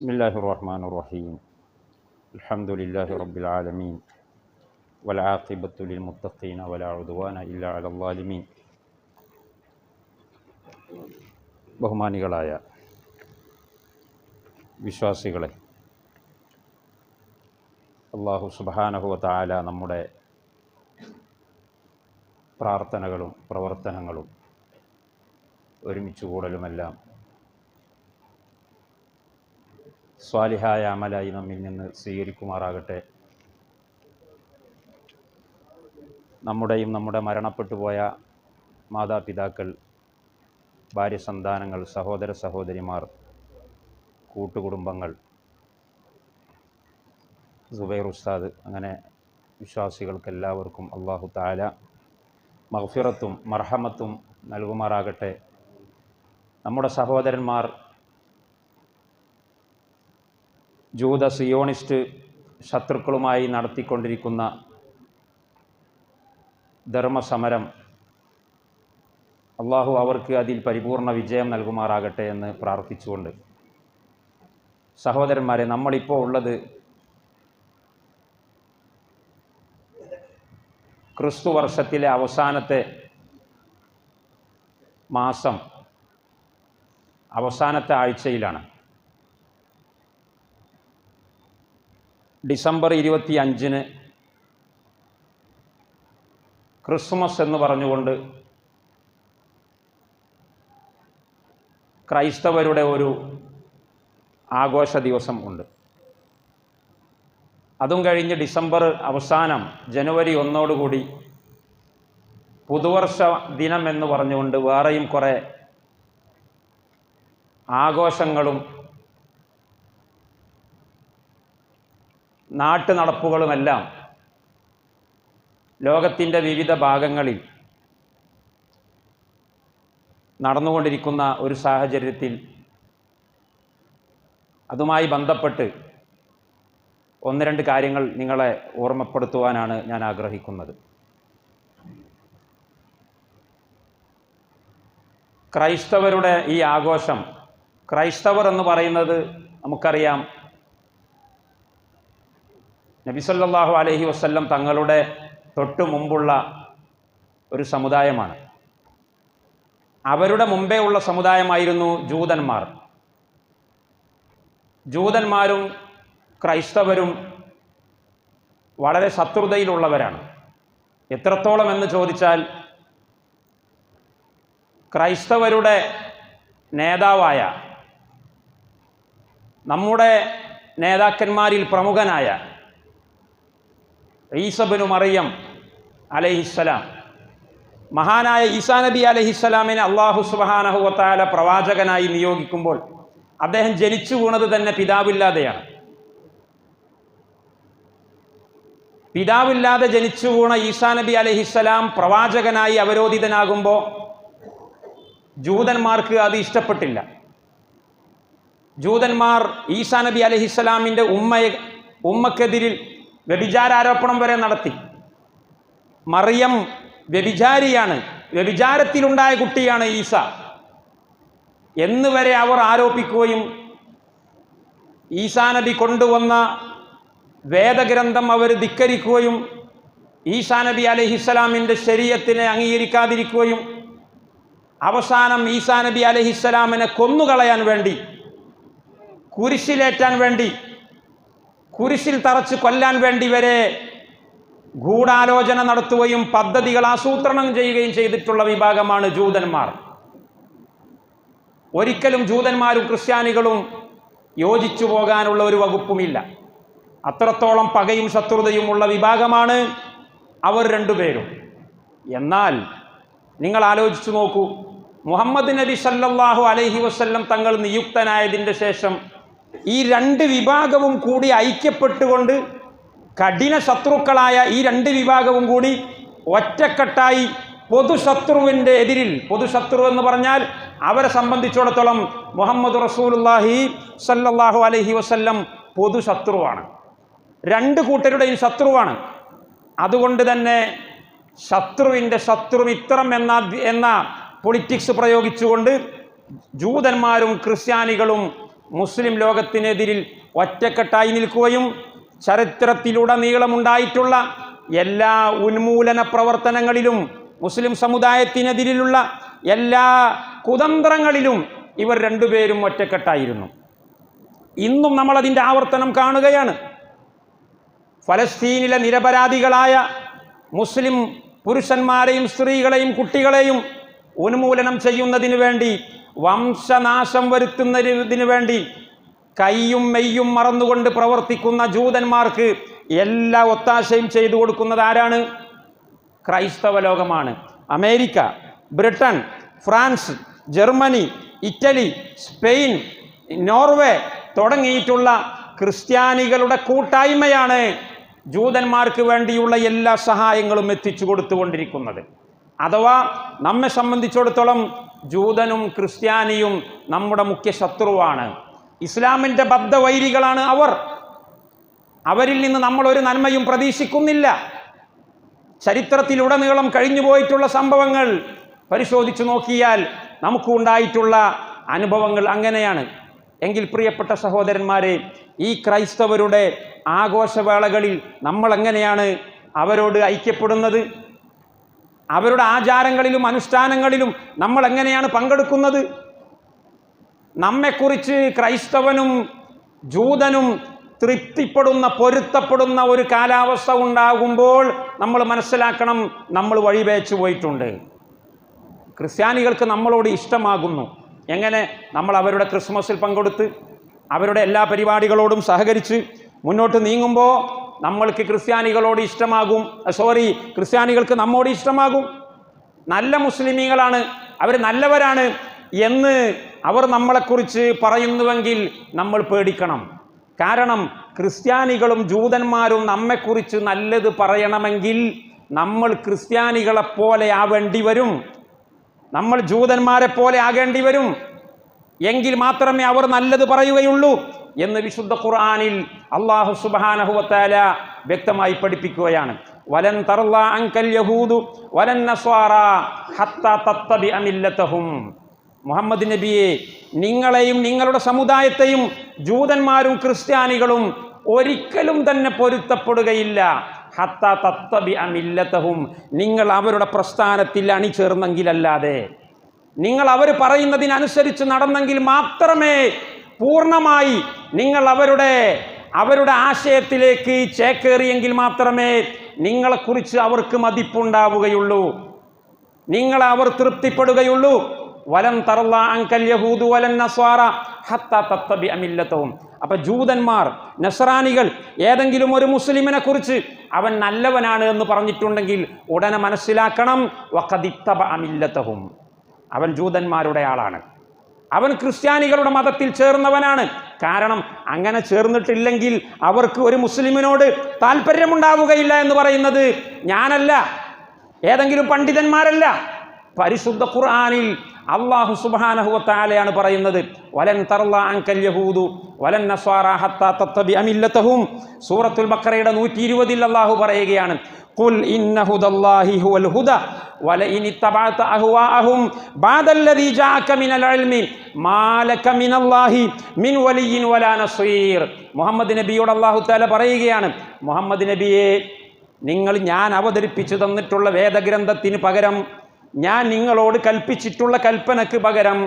بسم الله الرحمن الرحيم الحمد لله رب العالمين والعاقبة للمتقين ولا عدوان إلا على الظالمين ബഹുമാനികളായ വിശ്വാസികളെ, അല്ലാഹു സുബ്ഹാനഹു വ തആല നമ്മുടെ പ്രാർത്ഥനകളും പ്രവർത്തനങ്ങളും ഒരുമിച്ച് കൂടലുമെല്ലാം സ്വാലിഹായ അമലായി നമ്മിൽ നിന്ന് സ്വീകരിക്കുമാറാകട്ടെ. നമ്മുടെയും നമ്മുടെ മരണപ്പെട്ടുപോയ മാതാപിതാക്കൾ, ഭാര്യ സന്താനങ്ങൾ, സഹോദര സഹോദരിമാർ, കൂട്ടുകുടുംബങ്ങൾ, സുബൈർ ഉസ്താദ്, അങ്ങനെ വിശ്വാസികൾക്കെല്ലാവർക്കും അല്ലാഹു തആല മഗ്ഫിറത്തും മർഹമത്തും നൽകുമാറാകട്ടെ. നമ്മുടെ സഹോദരന്മാർ ജൂത സിയോണിസ്റ്റ് ശത്രുക്കളുമായി നടത്തിക്കൊണ്ടിരിക്കുന്ന ധർമ്മസമരം അള്ളാഹു അവർക്ക് അതിൽ പരിപൂർണ വിജയം നൽകുമാറാകട്ടെ എന്ന് പ്രാർത്ഥിച്ചുകൊണ്ട്, സഹോദരന്മാരെ, നമ്മളിപ്പോൾ ഉള്ളത് ക്രിസ്തു വർഷത്തിലെ അവസാനത്തെ മാസം, അവസാനത്തെ ആഴ്ചയിലാണ്. ഡിസംബർ 25 ക്രിസ്മസ് എന്ന് പറഞ്ഞുകൊണ്ട് ക്രൈസ്തവരുടെ ഒരു ആഘോഷ ദിവസം ഉണ്ട്. അതും കഴിഞ്ഞ് ഡിസംബർ അവസാനം ജനുവരി 1 പുതുവർഷ ദിനം എന്ന് പറഞ്ഞുകൊണ്ട് വേറെയും കുറേ ആഘോഷങ്ങളും നാട്ടു നടപ്പുകളുമെല്ലാം ലോകത്തിൻ്റെ വിവിധ ഭാഗങ്ങളിൽ നടന്നുകൊണ്ടിരിക്കുന്ന ഒരു സാഹചര്യത്തിൽ അതുമായി ബന്ധപ്പെട്ട് ഒന്ന് രണ്ട് കാര്യങ്ങൾ നിങ്ങളെ ഓർമ്മപ്പെടുത്തുവാനാണ് ഞാൻ ആഗ്രഹിക്കുന്നത്. ക്രൈസ്തവരുടെ ഈ ആഘോഷം, ക്രൈസ്തവർ എന്ന് പറയുന്നത് നമുക്കറിയാം, നബി സല്ലല്ലാഹു അലൈഹി വസല്ലം തങ്ങളുടെ തൊട്ടു മുമ്പുള്ള ഒരു സമുദായമാണ്. അവരുടെ മുമ്പേ ഉള്ള സമുദായമായിരുന്നു ജൂതന്മാർ. ജൂതന്മാരും ക്രൈസ്തവരും വളരെ ശത്രുതയിലുള്ളവരാണ്. എത്രത്തോളം എന്ന് ചോദിച്ചാൽ, ക്രൈസ്തവരുടെ നേതാവായ, നമ്മുടെ നേതാക്കന്മാരിൽ പ്രമുഖനായ ഈസ ഇബ്നു മറിയം അലൈഹിസ്സലാം, മഹാനായ ഈസാ നബി അലൈഹിസ്സലാമിനെ അല്ലാഹു സുബ്ഹാനഹു വ തആല പ്രവാചകനായി നിയോഗിക്കുമ്പോൾ അദ്ദേഹം ജനിച്ചു വീണത് തന്നെ പിതാവില്ലാതെയാണ്. പിതാവില്ലാതെ ജനിച്ചു വീണ ഈസാ നബി അലൈഹിസ്സലാം പ്രവാചകനായി അവരോധിതനാകുമ്പോൾ ജൂതന്മാർക്ക് അത് ഇഷ്ടപ്പെട്ടില്ല. ജൂതന്മാർ ഈസാ നബി അലൈഹിസ്സലാമിൻ്റെ ഉമ്മക്കെതിരിൽ വ്യഭിചാരാരോപണം വരെ നടത്തി. മറിയം വ്യഭിചാരിയാണ്, വ്യഭിചാരത്തിലുണ്ടായ കുട്ടിയാണ് ഈസ എന്ന് വരെ അവർ ആരോപിക്കുകയും ഈസാ നബി കൊണ്ടുവന്ന വേദഗ്രന്ഥം അവർ ധിക്കരിക്കുകയും ഈസാ നബി അലൈഹിസ്സലാമിൻ്റെ ശരീഅത്തിനെ അംഗീകരിക്കാതിരിക്കുകയും അവസാനം ഈസാ നബി അലൈഹിസ്സലാമിനെ കൊന്നുകളയാൻ വേണ്ടി, കുരിശിലേറ്റാൻ വേണ്ടി, കുരിശിൽ തറച്ച് കൊല്ലാൻ വേണ്ടി വരെ ഗൂഢാലോചന നടത്തുകയും പദ്ധതികൾ ആസൂത്രണം ചെയ്യുകയും ചെയ്തിട്ടുള്ള വിഭാഗമാണ് ജൂതന്മാർ. ഒരിക്കലും ജൂതന്മാരും ക്രിസ്ത്യാനികളും യോജിച്ചു പോകാനുള്ള ഒരു വകുപ്പുമില്ല. അത്രത്തോളം പകയും ശത്രുതയുമുള്ള വിഭാഗമാണ് അവർ രണ്ടുപേരും. എന്നാൽ നിങ്ങൾ ആലോചിച്ചു നോക്കൂ, മുഹമ്മദ് നബി സല്ലല്ലാഹു അലൈഹി വസല്ലം തങ്ങൾ നിയുക്തനായതിൻ്റെ ശേഷം ഈ രണ്ട് വിഭാഗവും കൂടി ഐക്യപ്പെട്ടുകൊണ്ട്, കഠിന ശത്രുക്കളായ ഈ രണ്ട് വിഭാഗവും കൂടി ഒറ്റക്കെട്ടായി പൊതുശത്രുവിൻ്റെ എതിരിൽ, പൊതുശത്രു എന്ന് പറഞ്ഞാൽ അവരെ സംബന്ധിച്ചിടത്തോളം മുഹമ്മദ് റസൂലുള്ളാഹി സല്ലല്ലാഹു അലൈഹി വസല്ലം പൊതുശത്രുവാണ്, രണ്ട് കൂട്ടരുടെയും ശത്രുവാണ്. അതുകൊണ്ട് തന്നെ ശത്രുവിൻ്റെ ശത്രുമിത്രം എന്ന പൊളിറ്റിക്സ് പ്രയോഗിച്ചുകൊണ്ട് ജൂതന്മാരും ക്രിസ്ത്യാനികളും മുസ്ലിം ലോകത്തിനെതിരിൽ ഒറ്റക്കെട്ടായി നിൽക്കുകയും ചരിത്രത്തിലുടനീളമുണ്ടായിട്ടുള്ള എല്ലാ ഉന്മൂലന പ്രവർത്തനങ്ങളിലും മുസ്ലിം സമുദായത്തിനെതിരിലുള്ള എല്ലാ കുതന്ത്രങ്ങളിലും ഇവർ രണ്ടുപേരും ഒറ്റക്കെട്ടായിരുന്നു. ഇന്നും നമ്മളതിൻ്റെ ആവർത്തനം കാണുകയാണ്. ഫലസ്തീനിലെ നിരപരാധികളായ മുസ്ലിം പുരുഷന്മാരെയും സ്ത്രീകളെയും കുട്ടികളെയും ഉന്മൂലനം ചെയ്യുന്നതിന് വേണ്ടി, വംശനാശം വരുത്തുന്നതിന് വേണ്ടി കയ്യും മെയ്യും മറന്നുകൊണ്ട് പ്രവർത്തിക്കുന്ന ജൂതന്മാർക്ക് എല്ലാ ഒത്താശയും ചെയ്തു കൊടുക്കുന്നത് ആരാണ്? ക്രൈസ്തവ ലോകമാണ്. America, Britain, France, Germany, Italy, Spain, Norway തുടങ്ങിയിട്ടുള്ള ക്രിസ്ത്യാനികളുടെ കൂട്ടായ്മയാണ് ജൂതന്മാർക്ക് വേണ്ടിയുള്ള എല്ലാ സഹായങ്ങളും എത്തിച്ചു കൊടുത്തുകൊണ്ടിരിക്കുന്നത്. അഥവാ നമ്മെ സംബന്ധിച്ചിടത്തോളം ജൂതനും ക്രിസ്ത്യാനിയും നമ്മുടെ മുഖ്യ ശത്രുവാണ്. ഇസ്ലാമിൻ്റെ ബദ്ധവൈരികളാണ് അവർ. അവരിൽ നിന്ന് നമ്മൾ ഒരു നന്മയും പ്രതീക്ഷിക്കുന്നില്ല. ചരിത്രത്തിലുടനീളം കഴിഞ്ഞു പോയിട്ടുള്ള സംഭവങ്ങൾ പരിശോധിച്ചു നോക്കിയാൽ നമുക്കുണ്ടായിട്ടുള്ള അനുഭവങ്ങൾ അങ്ങനെയാണ്. എങ്കിൽ പ്രിയപ്പെട്ട സഹോദരന്മാരെ, ഈ ക്രൈസ്തവരുടെ ആഘോഷവേളകളിൽ നമ്മൾ എങ്ങനെയാണ് അവരോട് ഐക്യപ്പെടുന്നത്? അവരുടെ ആചാരങ്ങളിലും അനുഷ്ഠാനങ്ങളിലും നമ്മൾ എങ്ങനെയാണ് പങ്കെടുക്കുന്നത്? നമ്മെക്കുറിച്ച് ക്രൈസ്തവനും ജൂതനും തൃപ്തിപ്പെടുന്ന, പൊരുത്തപ്പെടുന്ന ഒരു കാലാവസ്ഥ ഉണ്ടാകുമ്പോൾ നമ്മൾ മനസ്സിലാക്കണം, നമ്മൾ വഴിവേച്ചു പോയിട്ടുണ്ട്. ക്രിസ്ത്യാനികൾക്ക് നമ്മളോട് ഇഷ്ടമാകുന്നു. എങ്ങനെ? നമ്മൾ അവരുടെ ക്രിസ്മസിൽ പങ്കെടുത്ത് അവരുടെ എല്ലാ പരിപാടികളോടും സഹകരിച്ച് മുന്നോട്ട് നീങ്ങുമ്പോൾ നമ്മൾക്ക് ക്രിസ്ത്യാനികളോട് ഇഷ്ടമാകും. ക്രിസ്ത്യാനികൾക്ക് നമ്മോട് ഇഷ്ടമാകും. നല്ല മുസ്ലിമീങ്ങളാണ്, അവർ നല്ലവരാണ് എന്ന് അവർ നമ്മളെക്കുറിച്ച് പറയുന്നുവെങ്കിൽ നമ്മൾ പേടിക്കണം. കാരണം ക്രിസ്ത്യാനികളും ജൂതന്മാരും നമ്മെക്കുറിച്ച് നല്ലത് പറയണമെങ്കിൽ നമ്മൾ ക്രിസ്ത്യാനികളെപ്പോലെ ആവേണ്ടി വരും, നമ്മൾ ജൂതന്മാരെ പോലെ ആകേണ്ടി വരും. എങ്കിൽ മാത്രമേ അവർ നല്ലത് പറയുകയുള്ളൂ എന്ന് വിശുദ്ധ ഖുർആനിൽ അല്ലാഹു സുബ്ഹാനഹു വ തആല വ്യക്തമായി പഠിപ്പിക്കുകയാണ്. വലൻ തർള അൻകൽ യഹൂദു വലൻ നസ്വാറ ഹത്താ തത്തബിഅ മില്ലതഹും. മുഹമ്മദ് നബിയെ, നിങ്ങളെയും നിങ്ങളുടെ സമുദായത്തെയും ജൂതന്മാരും ക്രിസ്ത്യാനികളും ഒരിക്കലും തന്നെ പൊരുത്തപ്പെടുകയില്ല. ഹത്താ തത്തബിഅ മില്ലതഹും, നിങ്ങൾ അവരുടെ പ്രസ്ഥാനത്തിൽ അണിചേർന്നെങ്കിലല്ലാതെ, നിങ്ങൾ അവർ പറയുന്നതിനനുസരിച്ച് നടന്നെങ്കിൽ മാത്രമേ, പൂർണ്ണമായി നിങ്ങൾ അവരുടെ ആശയത്തിലേക്ക് ചേക്കേറിയെങ്കിൽ മാത്രമേ നിങ്ങളെക്കുറിച്ച് അവർക്ക് മതിപ്പുണ്ടാവുകയുള്ളൂ, നിങ്ങളെ അവർ തൃപ്തിപ്പെടുകയുള്ളൂ. വലൻ തർള അൻകൽ യഹൂദു വലൻ നസ്വാറ ഹത്താ തത്തബിഅ മില്ലതഹും. അപ്പൊ ജൂതന്മാർ, നസ്രാനികൾ ഏതെങ്കിലും ഒരു മുസ്ലിമിനെ കുറിച്ച് അവൻ നല്ലവനാണ് എന്ന് പറഞ്ഞിട്ടുണ്ടെങ്കിൽ ഉടനെ മനസ്സിലാക്കണം, വഖദിത്തബഅ മില്ലതഹും, അവൻ ജൂതന്മാരുടെ ആളാണ്, അവൻ ക്രിസ്ത്യാനികളുടെ മതത്തിൽ ചേർന്നവനാണ്. കാരണം അങ്ങനെ ചേർന്നിട്ടില്ലെങ്കിൽ അവർക്ക് ഒരു മുസ്ലിമിനോട് താല്പര്യമുണ്ടാവുകയില്ല എന്ന് പറയുന്നത് ഞാനല്ല, ഏതെങ്കിലും പണ്ഡിതന്മാരല്ല. പരിശുദ്ധ ഖുർആനിൽ അല്ലാഹു സുബ്ഹാനഹു വ തആലയാണ് പറയുന്നത്. വലൻ തർള അൻകൽ യഹൂദു വലൻ നസ്വാറ ഹത്താ തത്തബിഅ മില്ലതഹും. സൂറത്തുൽ ബഖറയുടെ 120 അല്ലാഹു പറയുകയാണ്, ഖുൽ ഇന്ന ഹുദല്ലാഹി ഹുവൽ ഹുദ വലഇൻ ഇത്തബഅത അഹ്വാഅഹും ബഅദല്ലദീ ജാഅക മിനൽ ഇൽമി മാ ലക മിനല്ലാഹി മിൻ വലിയ്യിൻ വലാ നസീർ. മുഹമ്മദ് നബിയോട് അല്ലാഹു തആല പറയുകയാണ്, മുഹമ്മദ് നബിയെ, നിങ്ങൾ ഞാൻ അവതരിപ്പിച്ചു തന്നിട്ടുള്ള വേദഗ്രന്ഥത്തിന് പകരം, ഞാൻ നിങ്ങളോട് കൽപ്പിച്ചിട്ടുള്ള കൽപ്പനയ്ക്ക് പകരം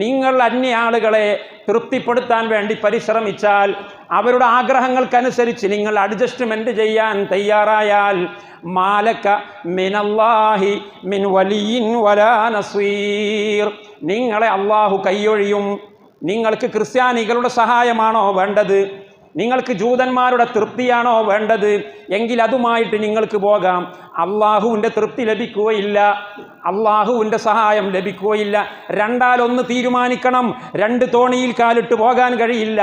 നിങ്ങൾ അന്യ ആളുകളെ തൃപ്തിപ്പെടുത്താൻ വേണ്ടി പരിശ്രമിച്ചാൽ, അവരുടെ ആഗ്രഹങ്ങൾക്കനുസരിച്ച് നിങ്ങൾ അഡ്ജസ്റ്റ്മെൻറ്റ് ചെയ്യാൻ തയ്യാറായാൽ, മാലക മിനല്ലാഹി മിൻ വലിയ്യിൻ വലാ നസീർ, നിങ്ങളെ അള്ളാഹു കൈയൊഴിയും. നിങ്ങൾക്ക് ക്രിസ്ത്യാനികളുടെ സഹായമാണോ വേണ്ടത്? നിങ്ങൾക്ക് ജൂതന്മാരുടെ തൃപ്തിയാണോ വേണ്ടത്? എങ്കിൽ അതുമായിട്ട് നിങ്ങൾക്ക് പോകാം. അള്ളാഹുവിൻ്റെ തൃപ്തി ലഭിക്കുകയില്ല, അള്ളാഹുവിൻ്റെ സഹായം ലഭിക്കുകയില്ല. രണ്ടാലൊന്ന് തീരുമാനിക്കണം, രണ്ട് തോണിയിൽ കാലിട്ട് പോകാൻ കഴിയില്ല.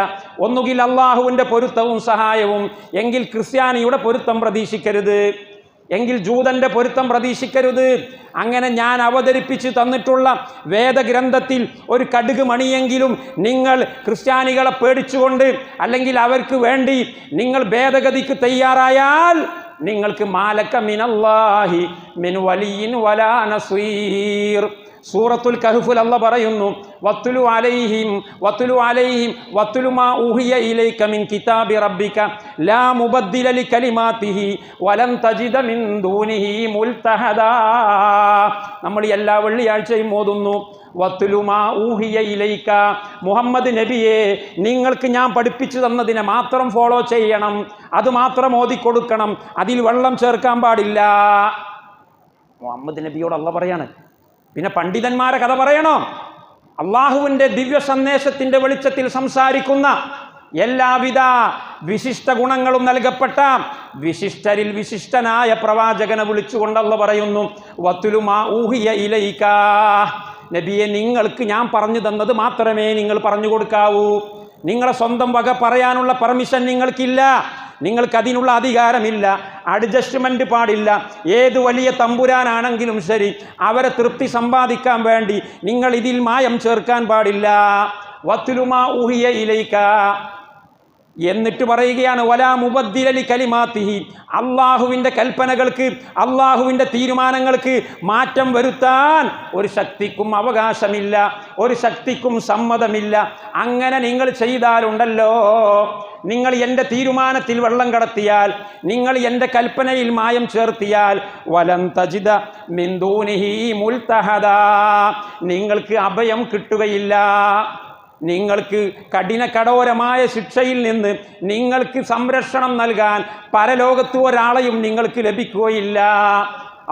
ഒന്നുകിൽ അള്ളാഹുവിൻ്റെ പൊരുത്തവും സഹായവും, എങ്കിൽ ക്രിസ്ത്യാനിയുടെ പൊരുത്തം പ്രതീക്ഷിക്കരുത്, എങ്കിൽ ജൂതൻ്റെ പൊരുത്തം പ്രതീക്ഷിക്കരുത്. അങ്ങനെ ഞാൻ അവതരിപ്പിച്ച് തന്നിട്ടുള്ള വേദഗ്രന്ഥത്തിൽ ഒരു കടുക് മണിയെങ്കിലും നിങ്ങൾ ക്രിസ്ത്യാനികളെ പേടിച്ചുകൊണ്ട് അല്ലെങ്കിൽ അവർക്ക് വേണ്ടി നിങ്ങൾ ഭേദഗതിക്ക് തയ്യാറായാൽ, നിങ്ങൾക്ക് മാലക മിനല്ലാഹി മിൻ വലിയ്യിൻ വലാ നസീർ, സൂറത്തുൽ കഹ്ഫിൽ അല്ലാഹ് പറയുന്നു, വത്തുലു അലൈഹിം വത്തുലു മാ ഊഹിയ ഇലൈക മിൻ കിതാബി റബ്ബിക ലാ മുബദ്ദില ലികലിമാതിഹി വലൻ തജിദ മിൻ ദൂനിഹി മുൽതഹദാ. നമ്മൾ എല്ലാ വെള്ളിയാഴ്ചയും ഓതുന്നു വത്തുലു മാ ഊഹിയ ഇലൈക. മുഹമ്മദ് നബിയെ, നിങ്ങൾക്ക് ഞാൻ പഠിപ്പിച്ചു തന്നതിനെ മാത്രം ഫോളോ ചെയ്യണം, അത് മാത്രം ഓതിക്കൊടുക്കണം, അതിൽ വെള്ളം ചേർക്കാൻ പാടില്ല. മുഹമ്മദ് നബിയോട് അല്ലാഹ് പറയാണ്. പിന്നെ പണ്ഡിതന്മാരെ കഥ പറയണോ? അള്ളാഹുവിൻ്റെ ദിവ്യ സന്ദേശത്തിൻ്റെ വെളിച്ചത്തിൽ സംസാരിക്കുന്ന എല്ലാവിധ വിശിഷ്ട ഗുണങ്ങളും നൽകപ്പെട്ട വിശിഷ്ടരിൽ വിശിഷ്ടനായ പ്രവാചകനെ വിളിച്ചുകൊണ്ട് അല്ലാഹ് പറയുന്നു, വത്തുലു മാ ഊഹിയ ഇലൈക. നബിയെ, നിങ്ങൾക്ക് ഞാൻ പറഞ്ഞു തന്നത് മാത്രമേ നിങ്ങൾ പറഞ്ഞു കൊടുക്കാവൂ. നിങ്ങളെ സ്വന്തം വക പറയാനുള്ള പെർമിഷൻ നിങ്ങൾക്കില്ല, നിങ്ങൾക്കതിനുള്ള അധികാരമില്ല, അഡ്ജസ്റ്റ്മെൻറ്റ് പാടില്ല. ഏത് വലിയ തമ്പുരാനാണെങ്കിലും ശരി, അവരെ തൃപ്തി സമ്പാദിക്കാൻ വേണ്ടി നിങ്ങൾ ഇതിൽ മായം ചേർക്കാൻ പാടില്ല. വത്തുലു മാ ഊഹിയ ഇലൈക. എന്നിട്ട് പറയുകയാണ്, വലാ മുബദ്ദില ലികലിമാതിഹി. അള്ളാഹുവിൻ്റെ കൽപ്പനകൾക്ക്, അള്ളാഹുവിൻ്റെ തീരുമാനങ്ങൾക്ക് മാറ്റം വരുത്താൻ ഒരു ശക്തിക്കും അവകാശമില്ല, ഒരു ശക്തിക്കും സമ്മതമില്ല. അങ്ങനെ നിങ്ങൾ ചെയ്താലുണ്ടല്ലോ, നിങ്ങൾ എൻ്റെ തീരുമാനത്തിൽ വെള്ളം കടത്തിയാൽ, നിങ്ങൾ എൻ്റെ കൽപ്പനയിൽ മായം ചേർത്തിയാൽ, വലൻ തജിദ മിൻ ദൂനിഹി മുൽതഹദാ, നിങ്ങൾക്ക് അഭയം കിട്ടുകയില്ല. നിങ്ങൾക്ക് കഠോരമായ ശിക്ഷയിൽ നിന്ന് നിങ്ങൾക്ക് സംരക്ഷണം നൽകാൻ പരലോകത്ത് ഒരാളെയും നിങ്ങൾക്ക് ലഭിക്കുകയില്ല.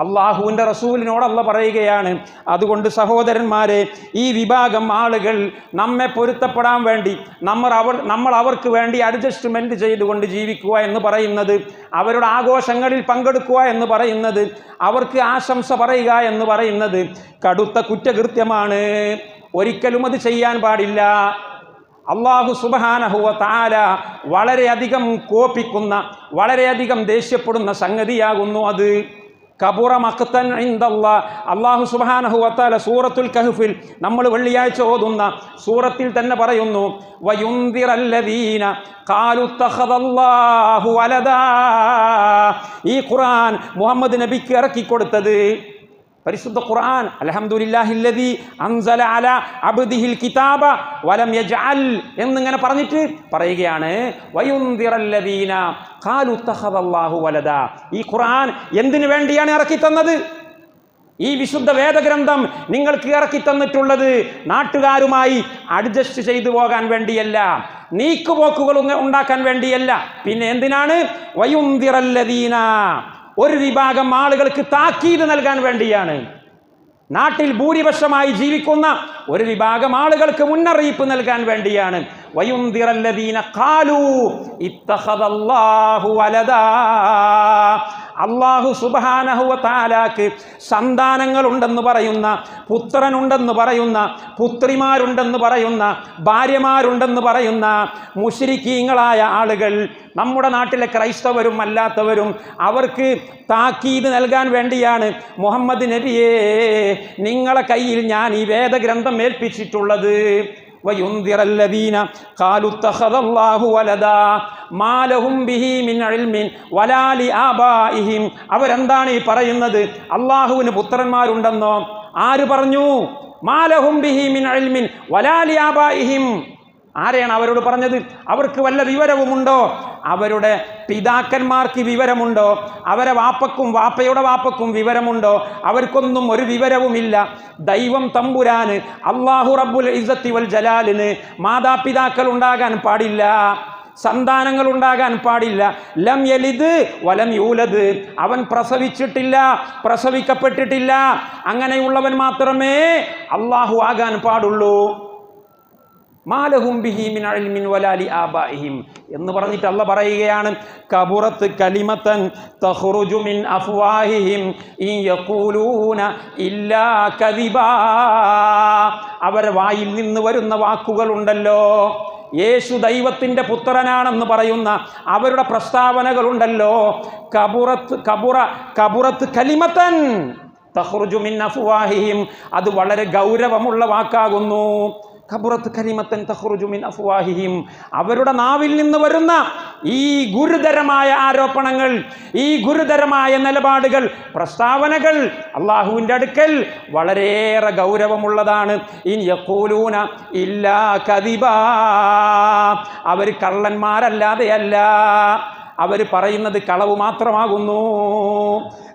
അള്ളാഹുവിൻ്റെ റസൂലിനോട് അല്ലാഹ് പറയുകയാണ്. അതുകൊണ്ട് സഹോദരന്മാരെ, ഈ വിഭാഗം ആളുകൾ നമ്മെ പൊരുത്തപ്പെടാൻ വേണ്ടി നമ്മൾ അവർക്ക് വേണ്ടി അഡ്ജസ്റ്റ്മെൻറ്റ് ചെയ്തുകൊണ്ട് ജീവിക്കുക എന്ന് പറയുന്നത്, അവരുടെ ആഘോഷങ്ങളിൽ പങ്കെടുക്കുക എന്ന് പറയുന്നത്, അവർക്ക് ആശംസ പറയുക എന്ന് പറയുന്നത് കടുത്ത കുറ്റകൃത്യമാണ്. ഒരിക്കലും അത് ചെയ്യാൻ പാടില്ല. അല്ലാഹു സുബ്ഹാനഹു വ തആല വളരെയധികം കോപിക്കുന്ന, വളരെയധികം ദേഷ്യപ്പെടുന്ന സംഗതിയാകുന്നു അത്. കബുറ മഖ്തൻ ഇൻദല്ലാഹ്. അല്ലാഹു സുബ്ഹാനഹു വ തആല സൂറത്തുൽ കഹ്ഫിൽ നമ്മൾ വെള്ളിയാഴ്ച ഓതുന്ന സൂറത്തിൽ തന്നെ പറയുന്നു, വയുൻദിറല്ലദീന ഖാലു തഖദല്ലാഹു വലദാ. ഈ ഖുർആൻ മുഹമ്മദ് നബിക്ക് ഇറക്കിക്കൊടുത്തത്, പരിശുദ്ധ ഖുർആൻ, അൽഹംദുലില്ലാഹില്ലദീ അൻസല അലാ അബ്ദിഹിൽ കിതാബ വലം യജ്അൽ എന്നിങ്ങനെ പറഞ്ഞിട്ട് പറയുകയാണ്, വയുൻദിറല്ലദീന ഖാലു തഖദല്ലാഹു വലദാ. ഈ ഖുർആൻ എന്തിനു വേണ്ടിയാണ് ഇറക്കി തന്നത്? ഈ വിശുദ്ധ വേദഗ്രന്ഥം നിങ്ങൾക്ക് ഇറക്കി തന്നിട്ടുള്ളത് നാട്ടുകാരുമായി അഡ്ജസ്റ്റ് ചെയ്തു പോകാൻ വേണ്ടിയല്ല, നീക്കുപോക്കുകൾ ഉണ്ടാക്കാൻ വേണ്ടിയല്ല. പിന്നെ എന്തിനാണ്? വയുൻദിറല്ലദീന, ഒരു വിഭാഗം ആളുകൾക്ക് താക്കീത് നൽകാൻ വേണ്ടിയാണ്. നാട്ടിൽ ഭൂരിപക്ഷമായി ജീവിക്കുന്ന ഒരു വിഭാഗം ആളുകൾക്ക് മുന്നറിയിപ്പ് നൽകാൻ വേണ്ടിയാണ്. വയുൻദിറല്ലദീന ഖാലൂ ഇത്തഖദല്ലാഹു വലദാ. അല്ലാഹു സുബ്ഹാനഹു വ തആലാക്ക് സന്താനങ്ങളുണ്ടെന്ന് പറയുന്ന, പുത്രനുണ്ടെന്ന് പറയുന്ന, പുത്രിമാരുണ്ടെന്ന് പറയുന്ന, ഭാര്യമാരുണ്ടെന്ന് പറയുന്ന മുശ്രിക്കീങ്ങളായ ആളുകൾ, നമ്മുടെ നാട്ടിലെ ക്രൈസ്തവരും അല്ലാത്തവരും, അവർക്ക് താക്കീത് നൽകാൻ വേണ്ടിയാണ്, മുഹമ്മദ് നബിയേ, നിങ്ങളെ കയ്യിൽ ഞാൻ ഈ വേദഗ്രന്ഥം ഏൽപ്പിച്ചിട്ടുള്ളത്. വയുൻദിറല്ലദീന ഖാലു തഖദല്ലാഹു വലദാ മാ ലഹും ബിഹി മിൻ ഇൽമിൻ വലാ ലിആബാഇഹിം. അവരെന്താണ് ഈ പറയുന്നത്? അള്ളാഹുവിന് പുത്രന്മാരുണ്ടെന്നോ? ആര് പറഞ്ഞു? മാ ലഹും ബിഹി മിൻ ഇൽമിൻ വലാ ലിആബാഇഹിം. ആരെയാണ് അവരോട് പറഞ്ഞത്? അവർക്ക് വല്ല വിവരവുമുണ്ടോ? അവരുടെ പിതാക്കന്മാർക്ക് വിവരമുണ്ടോ? അവരെ വാപ്പക്കും വാപ്പയുടെ വാപ്പക്കും വിവരമുണ്ടോ? അവർക്കൊന്നും ഒരു വിവരവുമില്ല. ദൈവം തമ്പുരാന്, അല്ലാഹു റബ്ബുൽ ഇസ്സത്തി വൽ ജലാലിന് മാതാപിതാക്കൾ ഉണ്ടാകാൻ പാടില്ല, സന്താനങ്ങൾ ഉണ്ടാകാൻ പാടില്ല. ലം യലിദ് വലം യൂലദ്. അവൻ പ്രസവിച്ചിട്ടില്ല, പ്രസവിക്കപ്പെട്ടിട്ടില്ല. അങ്ങനെയുള്ളവൻ മാത്രമേ അല്ലാഹു ആകാൻ പാടുള്ളൂ. മാലഹും ബിഹി മിൻ ഇൽമിൻ വലാ ലിആബാഇഹിം എന്ന് പറഞ്ഞിട്ട് അല്ലാഹ് പറയുകയാണ്, കബുറത്ത് കലിമതൻ തഖ്റുജു മിൻ അഫ്വാഹിഹിം ഇൻ യഖൂലൂന ഇല്ലാ കദിബാ. അവരുടെ വായിൽ നിന്ന് വരുന്ന വാക്കുകളുണ്ടല്ലോ, യേശു ദൈവത്തിൻ്റെ പുത്രനാണെന്ന് പറയുന്ന അവരുടെ പ്രസ്താവനകളുണ്ടല്ലോ, കബുറത്ത് കലിമതൻ തഖ്റുജു മിൻ അഫ്വാഹിഹിം, അത് വളരെ ഗൗരവമുള്ള വാക്കാകുന്നു. കബുറത്ത് കലിമത്തൻ തഖ്റുജു മിൻ അഫ്വാഹിഹിം, അവരുടെ നാവിൽ നിന്ന് വരുന്ന ഈ ഗുരുതരമായ ആരോപണങ്ങൾ, ഈ ഗുരുതരമായ നിലപാടുകൾ, പ്രസ്താവനകൾ അള്ളാഹുവിൻ്റെ അടുക്കൽ വളരെയേറെ ഗൗരവമുള്ളതാണ്. ഇൻ യഖൂലൂന ഇല്ലാ കദിബാ, അവർ കള്ളന്മാരല്ലാതെയല്ല, അവർ പറയുന്നത് കളവ് മാത്രമാകുന്നു.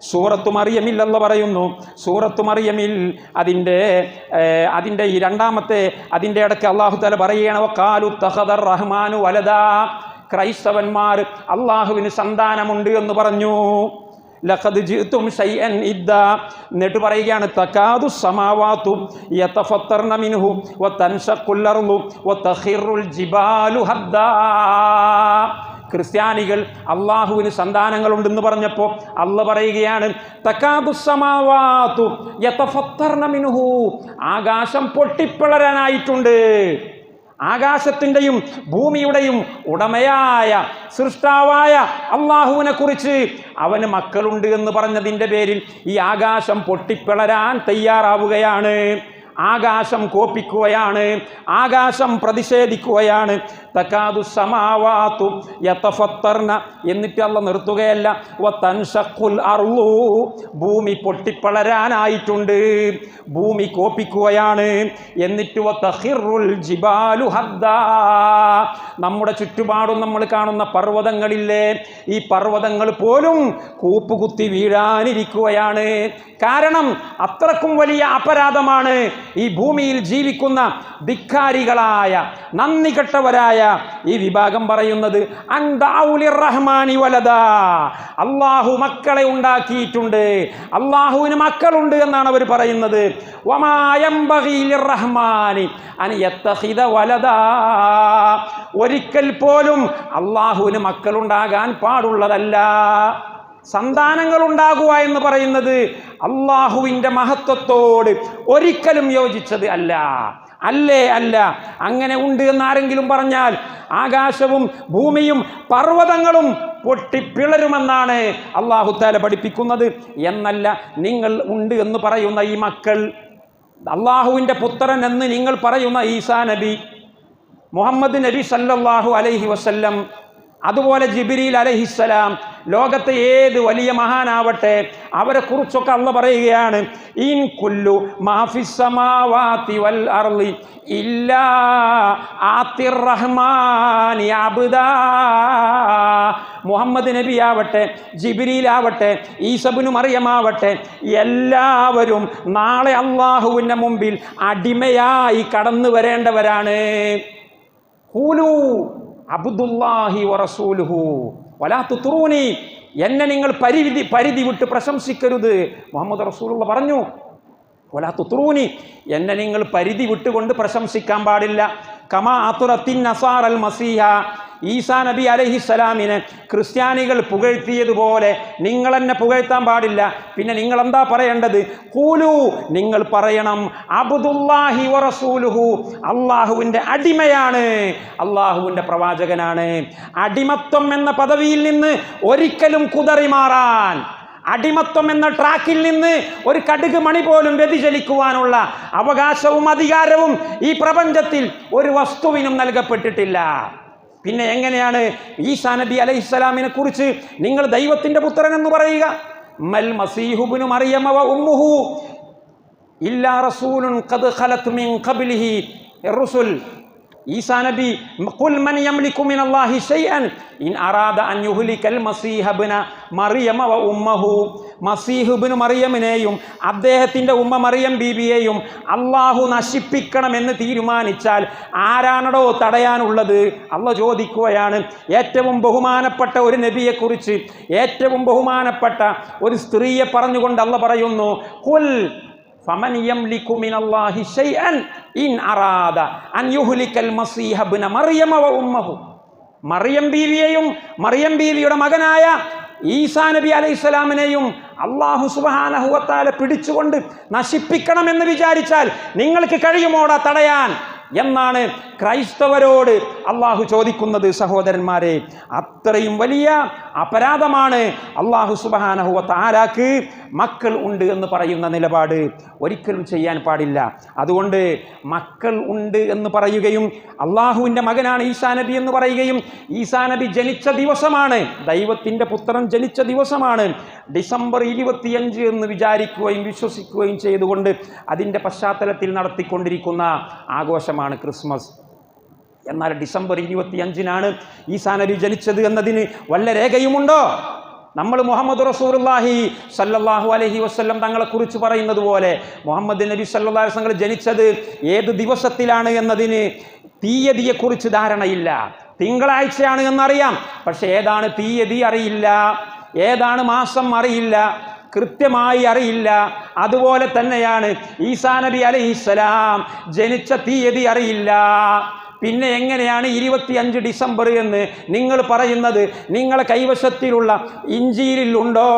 സൂറത്തു മറിയമിൽ അല്ലാഹു പറയുന്നു, സൂറത്തു മറിയമിൽ അതിൻ്റെ ഈ രണ്ടാമത്തെ അതിൻ്റെ ഇടയ്ക്ക് അല്ലാഹു തആല പറയുകയാണ്, വഖാലു തഖദർ റഹ്മാനു വലദാ, ക്രൈസ്തവന്മാർ അള്ളാഹുവിന് സന്താനമുണ്ട് എന്ന് പറഞ്ഞു. ലഖദ് ജിഅ്തും ശൈഅൻ ഇദ്ദാ, എന്നിട്ട് പറയുകയാണ് തകാദു സമാവാതു യതഫത്തർന മിൻഹു വതൻശഖുൽ അർളു വതഖിറുൽ ജിബാലു ഹദ്ദാ. ക്രിസ്ത്യാനികൾ അള്ളാഹുവിന് സന്താനങ്ങളുണ്ടെന്ന് പറഞ്ഞപ്പോൾ അല്ലാഹു പറയുകയാണ് തകാദു സമാവാതു യതഫത്തർന മിൻഹു, ആകാശം പൊട്ടിപ്പിളരാനായിട്ടുണ്ട്. ആകാശത്തിൻ്റെയും ഭൂമിയുടെയും ഉടമയായ സൃഷ്ടാവായ അള്ളാഹുവിനെ കുറിച്ച് അവന് മക്കളുണ്ട് എന്ന് പറഞ്ഞതിൻ്റെ പേരിൽ ഈ ആകാശം പൊട്ടിപ്പിളരാൻ തയ്യാറാവുകയാണ്. ആകാശം കോപ്പിക്കുകയാണ്, ആകാശം പ്രതിഷേധിക്കുകയാണ്. തകാദു സമാവാതു യതഫത്തർന, എന്നിട്ട് അല്ലാഹു നിർത്തുകയല്ല, വതൻശഖുൽ അർളു, ഭൂമി പൊട്ടിപ്പിളരാനായിട്ടുണ്ട്, ഭൂമി കോപ്പിക്കുകയാണ്. എന്നിട്ട് വതഖിറുൽ ജിബാലു ഹദ്ദാ, നമ്മുടെ ചുറ്റുപാടും നമ്മൾ കാണുന്ന പർവ്വതങ്ങളില്ലേ, ഈ പർവ്വതങ്ങൾ പോലും കൂപ്പുകുത്തി വീഴാനിരിക്കുകയാണ്. കാരണം അത്രക്കും വലിയ അപരാധമാണ് ഈ ഭൂമിയിൽ ജീവിക്കുന്ന ധിക്കാരികളായ നന്ദി കെട്ടവരായ ഈ വിഭാഗം പറയുന്നത്. റഹ്മാനി വലദാ, അള്ളാഹു മക്കളെ ഉണ്ടാക്കിയിട്ടുണ്ട്, അള്ളാഹുവിന് മക്കളുണ്ട് എന്നാണ് അവർ പറയുന്നത്. വമാ യംബഗി ലിർറഹ്മാനി അൻ യത്തഖിദ വലദാ, ഒരിക്കൽ പോലും അള്ളാഹുവിന് മക്കളുണ്ടാകാൻ പാടുള്ളതല്ല. സന്താനങ്ങൾ ഉണ്ടാകുക എന്ന് പറയുന്നത് അള്ളാഹുവിൻ്റെ മഹത്വത്തോട് ഒരിക്കലും യോജിച്ചത് അല്ല. അല്ല. അങ്ങനെ ഉണ്ട് എന്നാരെങ്കിലും പറഞ്ഞാൽ ആകാശവും ഭൂമിയും പർവ്വതങ്ങളും പൊട്ടിപ്പിളരുമെന്നാണ് അല്ലാഹു തആല പഠിപ്പിക്കുന്നത്. എന്നല്ല, നിങ്ങൾ ഉണ്ട് എന്ന് പറയുന്ന ഈ മക്കൾ, അള്ളാഹുവിൻ്റെ പുത്രൻ എന്ന് നിങ്ങൾ പറയുന്ന ഈസാ നബി, മുഹമ്മദ് നബി സല്ലല്ലാഹു അലൈഹി വസല്ലം, അതുപോലെ ജിബ്രീൽ അലൈഹിസ്സലാം, ലോകത്തെ ഏത് വലിയ മഹാനാവട്ടെ അവരെ കുറിച്ചൊക്കെ അല്ലാഹു പറയുകയാണ്, ഇൻ കുല്ലു മാ ഫിസ് സമാവാതി വൽ അർളി ഇല്ലാ ആതിർ റഹ്മാനി അബ്ദാ. മുഹമ്മദ് നബി ആവട്ടെ, ജിബ്രീൽ ആവട്ടെ, ഈസാ ഇബ്നു മറിയമാവട്ടെ, എല്ലാവരും നാളെ അള്ളാഹുവിൻ്റെ മുമ്പിൽ അടിമയായി കടന്നു വരേണ്ടവരാണ്. ഖൂലു അബ്ദുല്ലാഹി വറസൂലുഹു വലാ തുത്രൂനി, എന്നെ നിങ്ങൾ പരിധി വിട്ട് പ്രശംസിക്കരുത്. മുഹമ്മദ് റസൂലുള്ള പറഞ്ഞു, വലാ തുത്രൂനി, എന്നെ നിങ്ങൾ പരിധി വിട്ടുകൊണ്ട് പ്രശംസിക്കാൻ പാടില്ല. കമാ അത്തുറത്തിൻ നസാറൽ മസീഹ, ഈസാ നബി അലൈഹിസ്സലാമിനെ ക്രിസ്ത്യാനികൾ പുകഴ്ത്തിയതുപോലെ നിങ്ങൾ എന്നെ പുകഴ്ത്താൻ പാടില്ല. പിന്നെ നിങ്ങൾ എന്താ പറയേണ്ടത്? ഖൂലു, നിങ്ങൾ പറയണം അബ്ദുല്ലാഹി വറസൂലുഹു, അള്ളാഹുവിൻ്റെ അടിമയാണ്, അള്ളാഹുവിൻ്റെ പ്രവാചകനാണ്. അടിമത്വം എന്ന പദവിയിൽ നിന്ന് ഒരിക്കലും കുതറി മാറാൻ, അടിമത്വം എന്ന ട്രാക്കിൽ നിന്ന് ഒരു കടുക് മണി പോലും വ്യതിചലിക്കുവാനുള്ള അവകാശവും അധികാരവും ഈ പ്രപഞ്ചത്തിൽ ഒരു വസ്തുവിനും നൽകപ്പെട്ടിട്ടില്ല. പിന്നെ എങ്ങനെയാണ് ഈസാ നബി അലൈഹിസ്സലാമിനെ കുറിച്ച് നിങ്ങൾ ദൈവത്തിൻ്റെ പുത്രൻ എന്ന് പറയുക? മൽ മസീഹു ഇബ്നു മറിയമ വ ഉമ്മുഹു ഇല്ലാ റസൂലുൻ ഖദ് ഖലത് മിൻ ഖബ്ലിഹി റുസുൽ. ഈസാ നബി, ഖുൽ മൻ യംലികു മിനല്ലാഹി ശൈഅൻ ഇൻ അറാദ അൻ യുഹ്ലികൽ മസീഹ ഇബ്ന മറിയമ വ ഉമ്മഹു. മസീഹ് ഇബ്നു മറിയമിനെയും അദ്ദേഹത്തിൻ്റെ ഉമ്മ മറിയം ബീബിയെയും അള്ളാഹു നശിപ്പിക്കണമെന്ന് തീരുമാനിച്ചാൽ ആരാണോ തടയാനുള്ളത്? അള്ളാഹു ചോദിക്കുകയാണ്. ഏറ്റവും ബഹുമാനപ്പെട്ട ഒരു നബിയെക്കുറിച്ച്, ഏറ്റവും ബഹുമാനപ്പെട്ട ഒരു സ്ത്രീയെ പറഞ്ഞുകൊണ്ട് അള്ളാഹു പറയുന്നു, ഖുൽ ഫമൻ യംലികു മിനല്ലാഹി ശൈഅൻ ഇൻ അറാദ അൻ യുഹ്ലികൽ മസീഹ ഇബ്ന മറിയമ വ ഉമ്മഹു. മറിയം ബീവിയെയും മറിയം ബീവിയുടെ മകനായ ഈസാ നബി അലൈഹിസ്സലാമിനെയും അല്ലാഹു സുബ്ഹാനഹു വ തആല പിടിച്ചുകൊണ്ട് നശിപ്പിക്കണമെന്ന് വിചാരിച്ചാൽ നിങ്ങൾക്ക് കഴിയുമോടാ തടയാൻ എന്നാണ് ക്രൈസ്തവരോട് അള്ളാഹു ചോദിക്കുന്നത്. സഹോദരന്മാരെ, അത്രയും വലിയ അപരാധമാണ് അള്ളാഹു സുബ്ഹാനഹു വ തആലക്ക് മക്കൾ ഉണ്ട് എന്ന് പറയുന്ന നിലപാട് ഒരിക്കലും ചെയ്യാൻ പാടില്ല. അതുകൊണ്ട് മക്കൾ ഉണ്ട് എന്ന് പറയുകയും അള്ളാഹുവിൻ്റെ മകനാണ് ഈസാ നബി എന്ന് പറയുകയും ഈസാ നബി ജനിച്ച ദിവസമാണ്, ദൈവത്തിൻ്റെ പുത്രൻ ജനിച്ച ദിവസമാണ് ഡിസംബർ 25 എന്ന് വിചാരിക്കുകയും വിശ്വസിക്കുകയും ചെയ്തുകൊണ്ട് അതിൻ്റെ പശ്ചാത്തലത്തിൽ നടത്തിക്കൊണ്ടിരിക്കുന്ന ആഘോഷമാണ് ക്രിസ്മസ്. എന്നാൽ ഡിസംബർ 25-നാണ് ഈസാ നബി ജനിച്ചത് എന്നതിന് വല്ല രേഖയുമുണ്ടോ? നമ്മൾ മുഹമ്മദ് റസൂലുള്ളാഹി സല്ലല്ലാഹു അലൈഹി വസല്ലം തങ്ങളെക്കുറിച്ച് പറയുന്നത് പോലെ മുഹമ്മദ് നബി സല്ലല്ലാഹു അലൈഹി വസല്ലം ജനിച്ചത് ഏത് ദിവസത്തിലാണ് എന്നതിന് തീയതിയെക്കുറിച്ച് ധാരണയില്ല. തിങ്കളാഴ്ചയാണ് എന്നറിയാം, പക്ഷെ ഏതാണ് തീയതി അറിയില്ല, ഏതാണ് മാസം അറിയില്ല, കൃത്യമായി അറിയില്ല. അതുപോലെ തന്നെയാണ് ഈസാ നബി അലൈഹിസ്സലാം ജനിച്ച തീയതി അറിയില്ല. പിന്നെ എങ്ങനെയാണ് 25 ഡിസംബർ എന്ന് നിങ്ങൾ പറയുന്നത്? നിങ്ങളെ കൈവശത്തിലുള്ള ഇഞ്ചീലിലുണ്ടോ,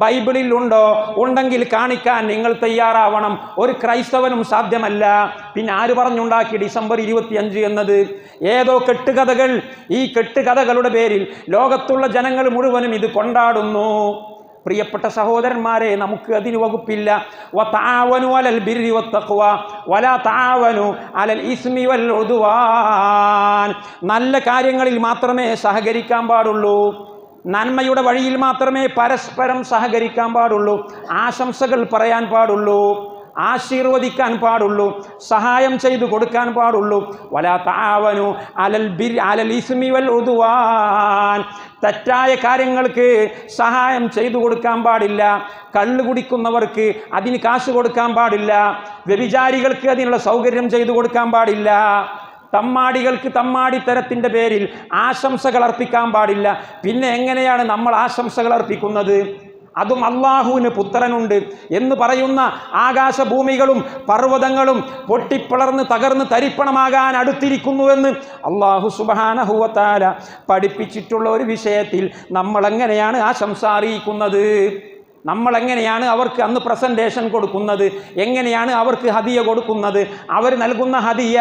ബൈബിളിലുണ്ടോ? ഉണ്ടെങ്കിൽ കാണിക്കാൻ നിങ്ങൾ തയ്യാറാവണം. ഒരു ക്രൈസ്തവനും സാധ്യമല്ല. പിന്നെ ആര് പറഞ്ഞുണ്ടാക്കി ഡിസംബർ 25 എന്നത്? ഏതോ കെട്ടുകഥകൾ. ഈ കെട്ടുകഥകളുടെ പേരിൽ ലോകത്തുള്ള ജനങ്ങൾ മുഴുവനും ഇത് കൊണ്ടാടുന്നു. പ്രിയപ്പെട്ട സഹോദരന്മാരെ, നമുക്ക് അതിന് വകുപ്പില്ല. വതആവനു അലൽ ബിർരി വത്തഖ്വ വലാ തആവനു അലൽ ഇസ്മി വൽ ഉദ്വാൻ. നല്ല കാര്യങ്ങളിൽ മാത്രമേ സഹകരിക്കാൻ പാടുള്ളൂ, നന്മയുടെ വഴിയിൽ മാത്രമേ പരസ്പരം സഹകരിക്കാൻ പാടുള്ളൂ, ആശംസകൾ പറയാൻ പാടുള്ളൂ, ആശീർവദിക്കാൻ പാടുള്ളൂ, സഹായം ചെയ്തു കൊടുക്കാൻ പാടുള്ളൂ. വലാ തആവനു അലൽ ഇസ്മി വൽ ഉദ്വാൻ. തെറ്റായ കാര്യങ്ങൾക്ക് സഹായം ചെയ്തു കൊടുക്കാൻ പാടില്ല. കള്ള് കുടിക്കുന്നവർക്ക് അതിന് കാശ് കൊടുക്കാൻ പാടില്ല. വ്യഭിചാരികൾക്ക് അതിനുള്ള സൗകര്യം ചെയ്തു കൊടുക്കാൻ പാടില്ല. തമ്മാടികൾക്ക് തമ്മാടിത്തരത്തിൻ്റെ പേരിൽ ആശംസകൾ അർപ്പിക്കാൻ പാടില്ല. പിന്നെ എങ്ങനെയാണ് നമ്മൾ ആശംസകൾ അർപ്പിക്കുന്നത്? അതും അള്ളാഹുവിന് പുത്രനുണ്ട് എന്ന് പറയുന്ന ആകാശഭൂമികളും പർവ്വതങ്ങളും പൊട്ടിപ്പിളർന്ന് തകർന്ന് തരിപ്പണമാകാൻ അടുത്തിരിക്കുന്നുവെന്ന് അള്ളാഹു സുബ്ഹാനഹു വ തആല പഠിപ്പിച്ചിട്ടുള്ള ഒരു വിഷയത്തിൽ നമ്മളെങ്ങനെയാണ് ആശംസ അറിയിക്കുന്നത്? നമ്മളെങ്ങനെയാണ് അവർക്ക് അന്ന് പ്രസൻറ്റേഷൻ കൊടുക്കുന്നത്? എങ്ങനെയാണ് അവർക്ക് ഹദിയ കൊടുക്കുന്നത്? അവർ നൽകുന്ന ഹദിയ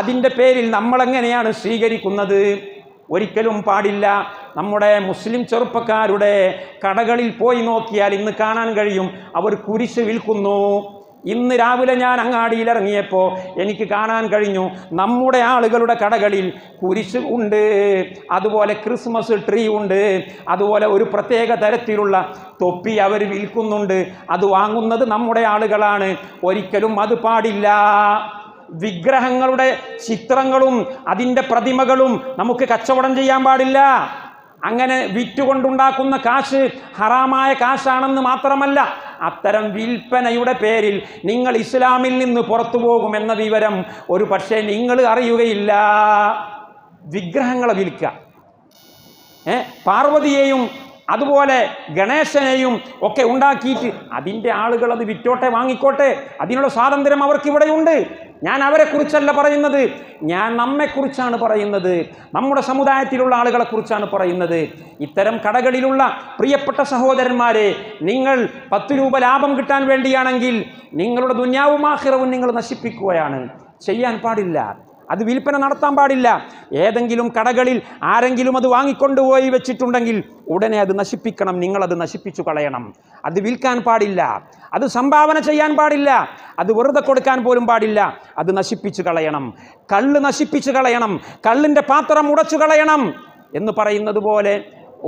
അതിൻ്റെ പേരിൽ നമ്മളെങ്ങനെയാണ് സ്വീകരിക്കുന്നത്? ഒരിക്കലും പാടില്ല. നമ്മുടെ മുസ്ലിം ചെറുപ്പക്കാരുടെ കടകളിൽ പോയി നോക്കിയാൽ ഇന്ന് കാണാൻ കഴിയും, അവർ കുരിശ് വിൽക്കുന്നു. ഇന്ന് രാവിലെ ഞാൻ അങ്ങാടിയിൽ ഇറങ്ങിയപ്പോൾ എനിക്ക് കാണാൻ കഴിഞ്ഞു, നമ്മുടെ ആളുകളുടെ കടകളിൽ കുരിശ് ഉണ്ട്, അതുപോലെ ക്രിസ്മസ് ട്രീ ഉണ്ട്, അതുപോലെ ഒരു പ്രത്യേക തരത്തിലുള്ള തൊപ്പി അവർ വിൽക്കുന്നുണ്ട്. അത് വാങ്ങുന്നത് നമ്മുടെ ആളുകളാണ്. ഒരിക്കലും അത് പാടില്ല. വിഗ്രഹങ്ങളുടെ ചിത്രങ്ങളും അതിൻ്റെ പ്രതിമകളും നമുക്ക് കച്ചവടം ചെയ്യാൻ പാടില്ല. അങ്ങനെ വിറ്റുകൊണ്ടുണ്ടാക്കുന്ന കാശ് ഹറാമായ കാശാണെന്ന് മാത്രമല്ല, അത്തരം വിൽപ്പനയുടെ പേരിൽ നിങ്ങൾ ഇസ്ലാമിൽ നിന്ന് പുറത്തു പോകുമെന്ന വിവരം ഒരു പക്ഷേ നിങ്ങൾ അറിയുകയില്ല. വിഗ്രഹങ്ങളെ വിൽക്കുക, പാർവതിയെയും അതുപോലെ ഗണേശനെയും ഒക്കെ ഉണ്ടാക്കിയിട്ട് അതിൻ്റെ ആളുകൾ അത് വിറ്റോട്ടെ, വാങ്ങിക്കോട്ടെ, അതിനുള്ള സ്വാതന്ത്ര്യം അവർക്കിവിടെയുണ്ട്. ഞാൻ അവരെക്കുറിച്ചല്ല പറയുന്നത്, ഞാൻ നമ്മെക്കുറിച്ചാണ് പറയുന്നത്, നമ്മുടെ സമുദായത്തിലുള്ള ആളുകളെക്കുറിച്ചാണ് പറയുന്നത്. ഇത്തരം കടകളിലുള്ള പ്രിയപ്പെട്ട സഹോദരന്മാരെ, നിങ്ങൾ 10 രൂപ ലാഭം കിട്ടാൻ വേണ്ടിയാണെങ്കിൽ നിങ്ങളുടെ ദുനിയാവും ആഖിറവും നിങ്ങൾ നശിപ്പിക്കുകയാണ്. ചെയ്യാൻ പാടില്ല. അത് വിൽപ്പന നടത്താൻ പാടില്ല. ഏതെങ്കിലും കടകളിൽ ആരെങ്കിലും അത് വാങ്ങിക്കൊണ്ടുപോയി വെച്ചിട്ടുണ്ടെങ്കിൽ ഉടനെ അത് നശിപ്പിക്കണം. നിങ്ങളത് നശിപ്പിച്ചു കളയണം. അത് വിൽക്കാൻ പാടില്ല, അത് സംഭാവന ചെയ്യാൻ പാടില്ല, അത് വെറുതെ കൊടുക്കാൻ പോലും പാടില്ല. അത് നശിപ്പിച്ചു കളയണം. കള്ള് നശിപ്പിച്ചു കളയണം, കള്ളിൻ്റെ പാത്രം ഉടച്ചു കളയണം എന്ന് പറയുന്നത് പോലെ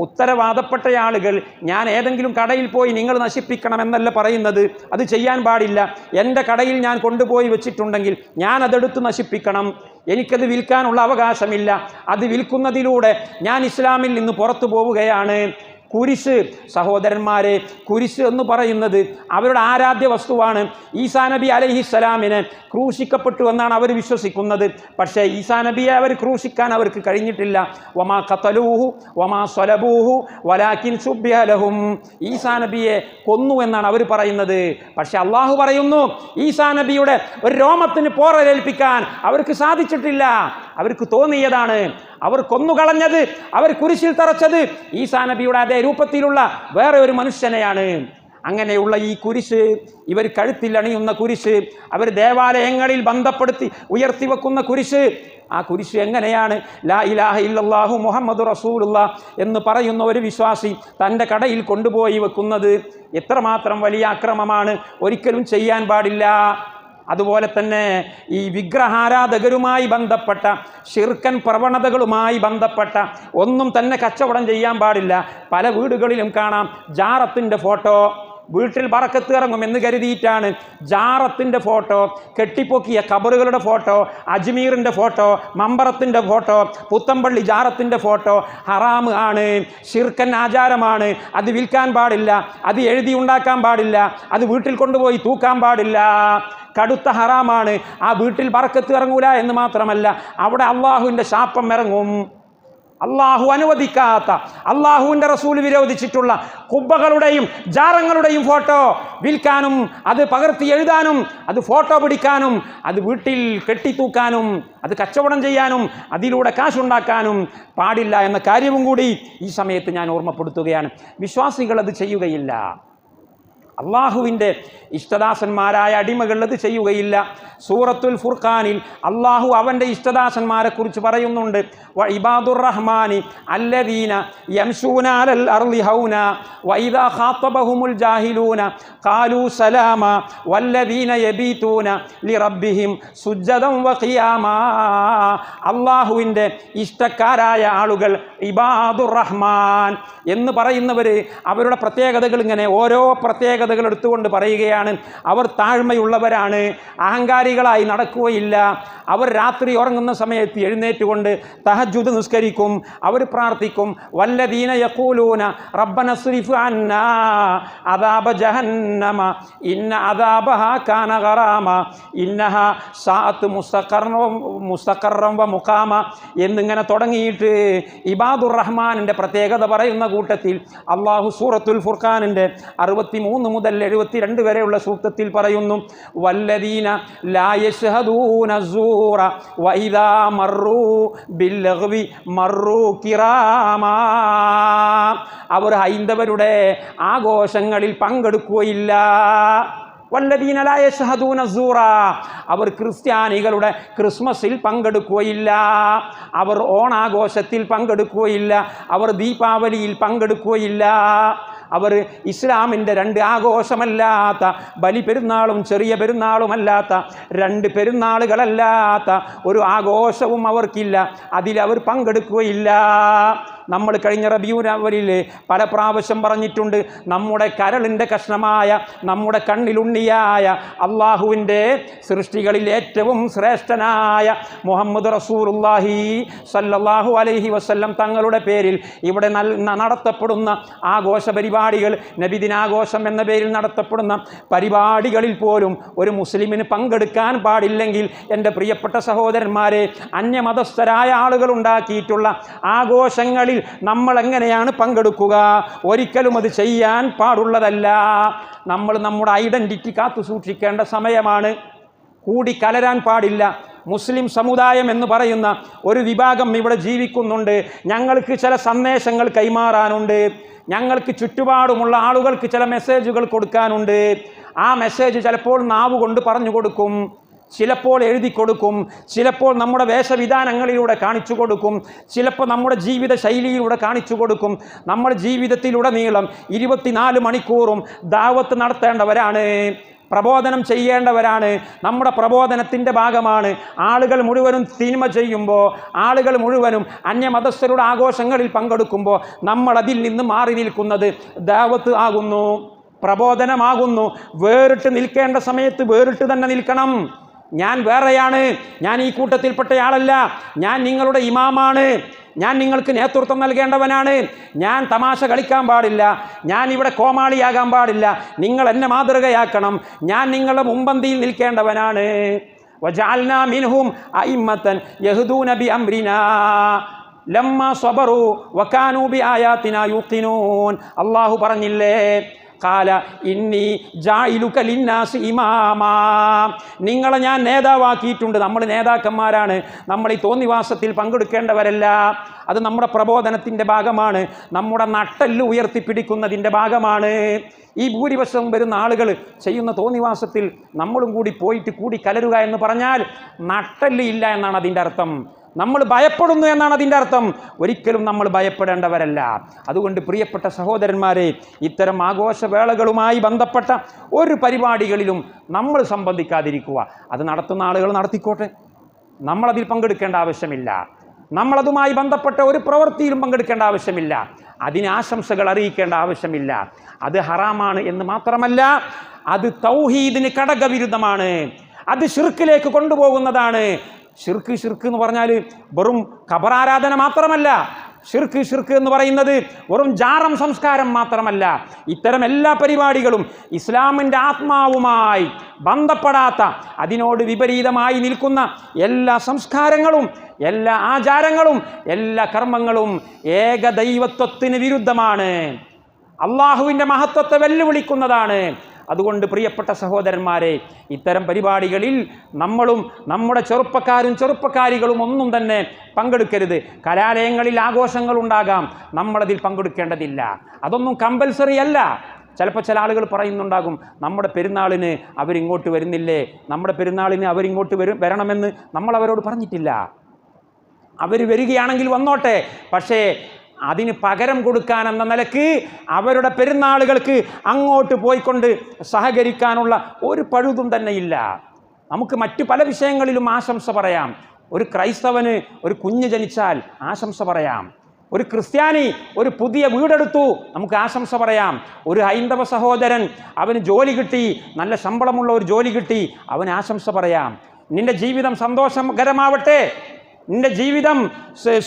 ഉത്തരവാദപ്പെട്ട ആളുകൾ ഞാൻ ഏതെങ്കിലും കടയിൽ പോയി നിങ്ങൾ നശിപ്പിക്കണം എന്നല്ല പറയുന്നത്. അത് ചെയ്യാൻ പാടില്ല. എൻ്റെ കടയിൽ ഞാൻ കൊണ്ടുപോയി വെച്ചിട്ടുണ്ടെങ്കിൽ ഞാൻ അതെടുത്ത് നശിപ്പിക്കണം. എനിക്കത് വിൽക്കാനുള്ള അവകാശമില്ല. അത് വിൽക്കുന്നതിലൂടെ ഞാൻ ഇസ്ലാമിൽ നിന്ന് പുറത്തു പോവുകയാണ്. കുരിശ്, സഹോദരന്മാരെ, കുരിശ് എന്ന് പറയുന്നത് അവരുടെ ആരാധ്യ വസ്തുവാണ്. ഈസാ നബി അലൈഹിസ്സലാമിനെ ക്രൂശിക്കപ്പെട്ടു എന്നാണ് അവർ വിശ്വസിക്കുന്നത്. പക്ഷേ ഈസാ നബിയെ അവർ ക്രൂശിക്കാൻ അവർക്ക് കഴിഞ്ഞിട്ടില്ല. വമാ ഖതലൂഹു വമാ സ്വലബൂഹു വലാകിൻ ശുബ്ബിഹ ലഹും. ഈസാ നബിയെ കൊന്നു എന്നാണ് അവർ പറയുന്നത്. പക്ഷെ അള്ളാഹു പറയുന്നു, ഈസാ നബിയുടെ ഒരു രോമത്തിന് പോറലേൽപ്പിക്കാൻ അവർക്ക് സാധിച്ചിട്ടില്ല. അവർക്ക് തോന്നിയതാണ്. അവർ കൊന്നുകളഞ്ഞത്, അവർ കുരിശിൽ തറച്ചത് ഈസാ നബിയുടെ അതേ രൂപത്തിലുള്ള വേറെ ഒരു മനുഷ്യനെയാണ്. അങ്ങനെയുള്ള ഈ കുരിശ്, ഇവർ കഴുത്തിൽ അണിയുന്ന കുരിശ്, അവർ ദേവാലയങ്ങളിൽ ബന്ധപ്പെടുത്തി ഉയർത്തി വെക്കുന്ന കുരിശ്, ആ കുരിശ് എങ്ങനെയാണ് ലാ ഇലാഹ ഇല്ലല്ലാഹു മുഹമ്മദ് റസൂലുള്ളാഹ് എന്ന് പറയുന്ന ഒരു വിശ്വാസി തൻ്റെ കടയിൽ കൊണ്ടുപോയി വെക്കുന്നത്? എത്രമാത്രം വലിയ അക്രമമാണ്! ഒരിക്കലും ചെയ്യാൻ പാടില്ല. അതുപോലെ തന്നെ ഈ വിഗ്രഹാരാധകരുമായി ബന്ധപ്പെട്ട ശിർക്കൻ പ്രവണതകളുമായി ബന്ധപ്പെട്ട ഒന്നും തന്നെ കച്ചവടം ചെയ്യാൻ പാടില്ല. പല വീടുകളിലും കാണാം ജാറത്തിൻ്റെ ഫോട്ടോ. വീട്ടിൽ ബറക്കത്ത് ഇറങ്ങുമെന്ന് കരുതിയിട്ടാണ് ജാറത്തിൻ്റെ ഫോട്ടോ, കെട്ടിപ്പൊക്കിയ ഖബറുകളുടെ ഫോട്ടോ, അജ്മീറിൻ്റെ ഫോട്ടോ, മമ്പറത്തിൻ്റെ ഫോട്ടോ, പുത്തമ്പള്ളി ജാറത്തിൻ്റെ ഫോട്ടോ ഹറാം ആണ്, ശിർക്കൻ ആചാരമാണ്. അത് വിൽക്കാൻ പാടില്ല, അത് എഴുതി ഉണ്ടാക്കാൻ പാടില്ല, അത് വീട്ടിൽ കൊണ്ടുപോയി തൂക്കാൻ പാടില്ല. കടുത്ത ഹറാമാണ്. ആ വീട്ടിൽ ബറക്കത്ത് ഇറങ്ങൂല എന്ന് മാത്രമല്ല, അവിടെ അള്ളാഹുവിൻ്റെ ശാപം ഇറങ്ങും. അള്ളാഹു അനുവദിക്കാത്ത, അള്ളാഹുവിൻ്റെ റസൂൽ വിരോധിച്ചിട്ടുള്ള കുബ്ബകളുടെയും ജാറങ്ങളുടെയും ഫോട്ടോ വിൽക്കാനും അത് പകർത്തി എഴുതാനും അത് ഫോട്ടോ പിടിക്കാനും അത് വീട്ടിൽ കെട്ടിത്തൂക്കാനും അത് കച്ചവടം ചെയ്യാനും അതിലൂടെ കാശുണ്ടാക്കാനും പാടില്ല എന്ന കാര്യവും കൂടി ഈ സമയത്ത് ഞാൻ ഓർമ്മപ്പെടുത്തുകയാണ്. വിശ്വാസികൾ അത് ചെയ്യുകയില്ല. അള്ളാഹുവിൻ്റെ ഇഷ്ടദാസന്മാരായ അടിമകൾ അത് ചെയ്യുകയില്ല. സൂറത്തുൽ ഫുർഖാനിൽ അള്ളാഹു അവൻ്റെ ഇഷ്ടദാസന്മാരെ കുറിച്ച് പറയുന്നുണ്ട്. വ ഇബാദുർ റഹ്മാനി അല്ലദീന യംശൂന അലൽ അർളി ഹൗന വഇദാ ഖാതബഹുമുൽ ജാഹിലൂന ഖാലൂ സലാമ വല്ലദീന യബീതൂന ലിറബ്ബിഹിം സുജ്ജദൻ വഖിയാമാ. അള്ളാഹുവിൻ്റെ ഇഷ്ടക്കാരായ ആളുകൾ ഇബാദുർ റഹ്മാൻ എന്ന് പറയുന്നവർ, അവരുടെ പ്രത്യേകതകൾ ഇങ്ങനെ ഓരോ പ്രത്യേകതകൾ എടുത്തുകൊണ്ട് പറയുകയാണ്. അവർ താഴ്മയുള്ളവരാണ്, അഹങ്കാരികളായി നടക്കുകയില്ല. അവർ രാത്രി ഉറങ്ങുന്ന സമയത്ത് എഴുന്നേറ്റുകൊണ്ട് തഹജ്ജുദ് നിസ്കരിക്കും, അവർ പ്രാർത്ഥിക്കും. വല്ലദീന യഖൂലൂന റബ്ബന സ്രിഫ് അന്നാ അദാബ ജഹന്നമ ഇന്ന അദാബഹാ കാന ഗറാമ ഇന്നഹാ സാഅത്ത് മുസ്തഖറൻ വ മുഖാമ എന്നിങ്ങനെ തുടങ്ങിയിട്ട് ഇബാദുർ റഹ്മാനിൻ്റെ പ്രത്യേകത പറയുന്ന കൂട്ടത്തിൽ അള്ളാഹു സൂറത്തുൽ ഫുർഖാനിൻ്റെ 63 മുതൽ 72 വരെയുള്ള സൂക്തത്തിൽ പറയുന്നു. വല്ലദീന ലാ യശ്ഹദൂന സൂറ വഇദാ മറൂ ബില്ലഗ്വി മറൂ കിറാമാ. അവർ ഹൈന്ദവരുടെ ആഘോഷങ്ങളിൽ പങ്കെടുക്കുകയില്ല. വല്ലദീന ലാ യശ്ഹദൂന സൂറ, അവർ ക്രിസ്ത്യാനികളുടെ ക്രിസ്മസിൽ പങ്കെടുക്കുകയില്ല, അവർ ഓണാഘോഷത്തിൽ പങ്കെടുക്കുകയില്ല, അവർ ദീപാവലിയിൽ പങ്കെടുക്കുകയില്ല. അവർ ഇസ്ലാമിൻ്റെ 2 ആഘോഷമല്ലാത്ത ബലി പെരുന്നാളും ചെറിയ പെരുന്നാളുമല്ലാത്ത 2 പെരുന്നാളുകളല്ലാത്ത ഒരു ആഘോഷവും അവർക്കില്ല, അതിലവർ പങ്കെടുക്കുകയില്ല. നമ്മൾ കഴിഞ്ഞ റബീഉൽ അവ്വലിൽ പല പ്രാവശ്യം പറഞ്ഞിട്ടുണ്ട്, നമ്മുടെ കരളിൻ്റെ കഷ്ണമായ, നമ്മുടെ കണ്ണിലുണ്ണിയായ അള്ളാഹുവിൻ്റെ സൃഷ്ടികളിൽ ഏറ്റവും ശ്രേഷ്ഠനായ മുഹമ്മദ് റസൂലുള്ളാഹി സല്ലല്ലാഹു അലൈഹി വസല്ലം തങ്ങളുടെ പേരിൽ ഇവിടെ നടത്തപ്പെടുന്ന ആഘോഷ പരിപാടികൾ, നബിദിനാഘോഷം എന്ന പേരിൽ നടത്തപ്പെടുന്ന പരിപാടികളിൽ പോലും ഒരു മുസ്ലിമിന് പങ്കെടുക്കാൻ പാടില്ലെങ്കിൽ, എൻ്റെ പ്രിയപ്പെട്ട സഹോദരന്മാരെ, അന്യമതസ്ഥരായ ആളുകൾ ഉണ്ടാക്കിയിട്ടുള്ള ആഘോഷങ്ങളിൽ നമ്മൾ എങ്ങനെയാണ് പങ്കെടുക്കുക? ഒരിക്കലും അത് ചെയ്യാൻ പാടുള്ളതല്ല. നമ്മൾ നമ്മുടെ ഐഡന്റിറ്റി കാത്തു സൂക്ഷിക്കേണ്ട സമയമാണ്. കൂടിക്കലരാൻ പാടില്ല. മുസ്ലിം സമുദായം എന്ന് പറയുന്ന ഒരു വിഭാഗം ഇവിടെ ജീവിക്കുന്നുണ്ട്. ഞങ്ങൾക്ക് ചില സന്ദേശങ്ങൾ കൈമാറാനുണ്ട്. ഞങ്ങൾക്ക് ചുറ്റുപാടുമുള്ള ആളുകൾക്ക് ചില മെസ്സേജുകൾ കൊടുക്കാനുണ്ട്. ആ മെസ്സേജ് ചിലപ്പോൾ നാവ് കൊണ്ട് പറഞ്ഞു കൊടുക്കും, ചിലപ്പോൾ എഴുതി കൊടുക്കും, ചിലപ്പോൾ നമ്മുടെ വേഷവിധാനങ്ങളിലൂടെ കാണിച്ചു കൊടുക്കും, ചിലപ്പോൾ നമ്മുടെ ജീവിത ശൈലിയിലൂടെ കാണിച്ചു കൊടുക്കും. നമ്മൾ ജീവിതത്തിലുടനീളം 24 മണിക്കൂറും ദാവത്ത് നടത്തേണ്ടവരാണ്, പ്രബോധനം ചെയ്യേണ്ടവരാണ്. നമ്മുടെ പ്രബോധനത്തിൻ്റെ ഭാഗമാണ്. ആളുകൾ മുഴുവനും തിന്മ ചെയ്യുമ്പോൾ, ആളുകൾ മുഴുവനും അന്യമതസ്ഥരുടെ ആഘോഷങ്ങളിൽ പങ്കെടുക്കുമ്പോൾ നമ്മൾ അതിൽ നിന്ന് മാറി നിൽക്കുന്നത് ദാവത്ത് ആകുന്നു, പ്രബോധനമാകുന്നു. വേറിട്ട് നിൽക്കേണ്ട സമയത്ത് വേറിട്ട് തന്നെ നിൽക്കണം. ഞാൻ വേറെയാണ്, ഞാൻ ഈ കൂട്ടത്തിൽപ്പെട്ടയാളല്ല, ഞാൻ നിങ്ങളുടെ ഇമാമാണ്, ഞാൻ നിങ്ങൾക്ക് നേതൃത്വം നൽകേണ്ടവനാണ്, ഞാൻ തമാശ കളിക്കാൻ പാടില്ല, ഞാൻ ഇവിടെ കോമാളിയാകാൻ പാടില്ല, നിങ്ങൾ എന്നെ മാതൃകയാക്കണം, ഞാൻ നിങ്ങളുടെ മുമ്പന്തിയിൽ നിൽക്കേണ്ടവനാണ്. വജഅൽനാ മിൻഹും അഇമ്മത്തൻ യഹ്ദൂന ബിഅംരിനാ ലമ്മാ സ്വബറു വകാനൂ ബിആയാതിനാ യുഖിനൂൻ. അല്ലാഹു പറഞ്ഞില്ലേ, ഖാല ഇന്നി ജാഇലുക ലിന്നാസി ഇമാമാ, നിങ്ങളെ ഞാൻ നേതാവാക്കിയിട്ടുണ്ട്. നമ്മൾ നേതാക്കന്മാരാണ്, നമ്മൾ ഈ തോന്നിവാസത്തിൽ പങ്കെടുക്കേണ്ടവരല്ല. അത് നമ്മുടെ പ്രബോധനത്തിൻ്റെ ഭാഗമാണ്, നമ്മുടെ നട്ടെല്ല് ഉയർത്തിപ്പിടിക്കുന്നതിൻ്റെ ഭാഗമാണ്. ഈ ഭൂരിപക്ഷം വരുന്ന ആളുകൾ ചെയ്യുന്ന തോന്നിവാസത്തിൽ നമ്മളും കൂടി പോയിട്ട് കൂടി കലരുക എന്ന് പറഞ്ഞാൽ നട്ടെല്ല് ഇല്ല എന്നാണ് അതിൻ്റെ അർത്ഥം. നമ്മൾ ഭയപ്പെടുന്നു എന്നാണ് അതിൻ്റെ അർത്ഥം. ഒരിക്കലും നമ്മൾ ഭയപ്പെടേണ്ടവരല്ല. അതുകൊണ്ട് പ്രിയപ്പെട്ട സഹോദരന്മാരെ, ഇത്തരം ആഘോഷവേളകളുമായി ബന്ധപ്പെട്ട ഒരു പരിപാടികളിലും നമ്മൾ സംബന്ധിക്കാതിരിക്കുക. അത് നടത്തുന്ന ആളുകൾ നടത്തിക്കോട്ടെ, നമ്മളതിൽ പങ്കെടുക്കേണ്ട ആവശ്യമില്ല. നമ്മളതുമായി ബന്ധപ്പെട്ട ഒരു പ്രവൃത്തിയിലും പങ്കെടുക്കേണ്ട ആവശ്യമില്ല. അതിന് ആശംസകൾ അറിയിക്കേണ്ട ആവശ്യമില്ല. അത് ഹറാമാണ് എന്ന് മാത്രമല്ല, അത് തൗഹീദിന് കടകവിരുദ്ധമാണ്. അത് ശിർക്കിലേക്ക് കൊണ്ടുപോകുന്നതാണ്. ഷിർക്ക് എന്ന് പറഞ്ഞാൽ വെറും ഖബറാരാധന മാത്രമല്ല. ഷിർക്ക് എന്ന് പറയുന്നത് വെറും ജാറം സംസ്കാരം മാത്രമല്ല. ഇത്തരം എല്ലാ പരിപാടികളും ഇസ്ലാമിൻ്റെ ആത്മാവുമായി ബന്ധപ്പെടാത്ത, അതിനോട് വിപരീതമായി നിൽക്കുന്ന എല്ലാ സംസ്കാരങ്ങളും, എല്ലാ ആചാരങ്ങളും, എല്ലാ കർമ്മങ്ങളും ഏകദൈവത്വത്തിന് വിരുദ്ധമാണ്. അള്ളാഹുവിൻ്റെ മഹത്വത്തെ വെല്ലുവിളിക്കുന്നതാണ്. അതുകൊണ്ട് പ്രിയപ്പെട്ട സഹോദരന്മാരെ, ഇത്തരം പരിപാടികളിൽ നമ്മളും നമ്മുടെ ചെറുപ്പക്കാരികളും ഒന്നും തന്നെ പങ്കെടുക്കരുത്. കലാലയങ്ങളിൽ ആഘോഷങ്ങൾ ഉണ്ടാകാം, നമ്മളതിൽ പങ്കെടുക്കേണ്ടതില്ല. അതൊന്നും കമ്പൽസറി അല്ല. ചിലപ്പോൾ ചില ആളുകൾ പറയുന്നുണ്ടാകും, നമ്മുടെ പെരുന്നാളിന് അവരിങ്ങോട്ട് വരുന്നില്ലേ, നമ്മുടെ പെരുന്നാളിന് അവരിങ്ങോട്ട് വരണമെന്ന് നമ്മൾ അവരോട് പറഞ്ഞിട്ടില്ല. അവർ വരികയാണെങ്കിൽ വന്നോട്ടെ, പക്ഷേ അതിന് പകരം കൊടുക്കാൻ എന്ന നിലക്ക് അവരുടെ പെരുന്നാളുകൾക്ക് അങ്ങോട്ട് പോയിക്കൊണ്ട് സഹകരിക്കാനുള്ള ഒരു പഴുതും തന്നെ ഇല്ല. നമുക്ക് മറ്റു പല വിഷയങ്ങളിലും ആശംസ പറയാം. ഒരു ക്രൈസ്തവന് ഒരു കുഞ്ഞ് ജനിച്ചാൽ ആശംസ പറയാം. ഒരു ക്രിസ്ത്യാനി ഒരു പുതിയ വീടെടുത്തു, നമുക്ക് ആശംസ പറയാം. ഒരു ഹൈന്ദവ സഹോദരൻ അവന് ജോലി കിട്ടി, നല്ല ശമ്പളമുള്ള ഒരു ജോലി കിട്ടി, അവന് ആശംസ പറയാം. നിന്റെ ജീവിതം സന്തോഷകരമാവട്ടെ, നിന്റെ ജീവിതം